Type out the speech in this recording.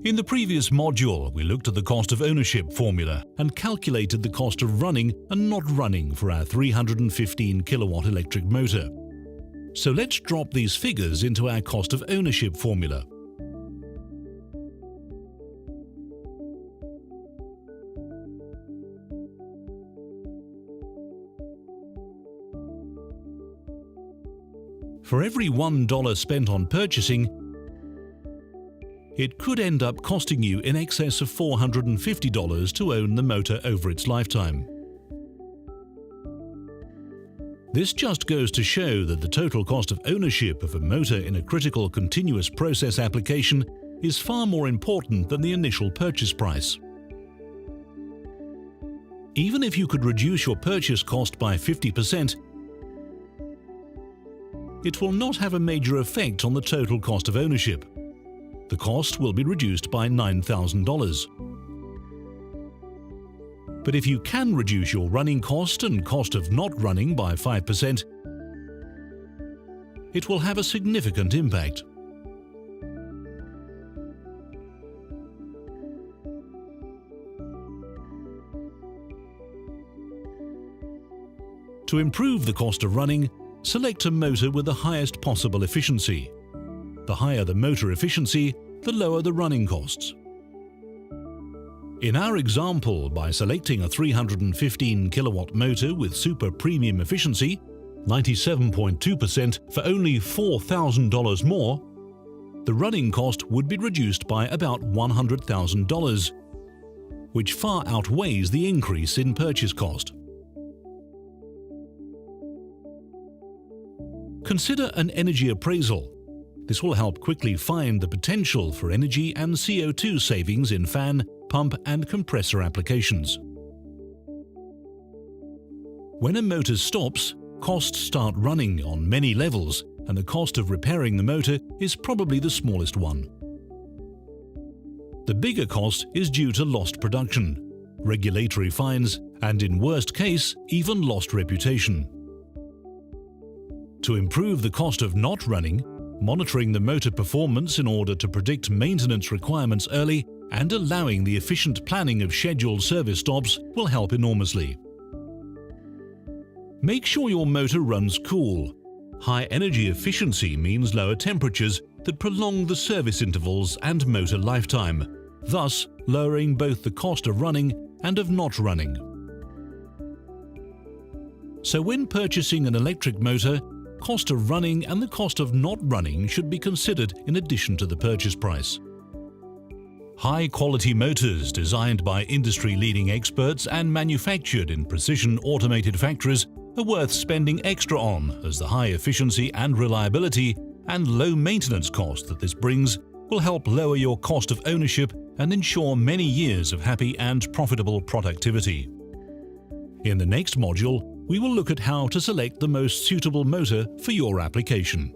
In the previous module, we looked at the cost of ownership formula and calculated the cost of running and not running for our 315 kilowatt electric motor. So let's drop these figures into our cost of ownership formula. For every $1 spent on purchasing, it could end up costing you in excess of $450 to own the motor over its lifetime. This just goes to show that the total cost of ownership of a motor in a critical continuous process application is far more important than the initial purchase price. Even if you could reduce your purchase cost by 50%, it will not have a major effect on the total cost of ownership. The cost will be reduced by $9,000. But if you can reduce your running cost and cost of not running by 5%, it will have a significant impact. To improve the cost of running, select a motor with the highest possible efficiency. The higher the motor efficiency, the lower the running costs. In our example, by selecting a 315 kilowatt motor with super premium efficiency, 97.2% for only $4,000 more, the running cost would be reduced by about $100,000, which far outweighs the increase in purchase cost. Consider an energy appraisal. This will help quickly find the potential for energy and CO2 savings in fan, pump and compressor applications. When a motor stops, costs start running on many levels, and the cost of repairing the motor is probably the smallest one. The bigger cost is due to lost production, regulatory fines, and in worst case, even lost reputation. To improve the cost of not running, monitoring the motor performance in order to predict maintenance requirements early and allowing the efficient planning of scheduled service stops will help enormously. Make sure your motor runs cool. High energy efficiency means lower temperatures that prolong the service intervals and motor lifetime, thus lowering both the cost of running and of not running. So when purchasing an electric motor, cost of running and the cost of not running should be considered in addition to the purchase price. High-quality motors designed by industry-leading experts and manufactured in precision automated factories are worth spending extra on, as the high efficiency and reliability and low maintenance cost that this brings will help lower your cost of ownership and ensure many years of happy and profitable productivity. In the next module, we will look at how to select the most suitable motor for your application.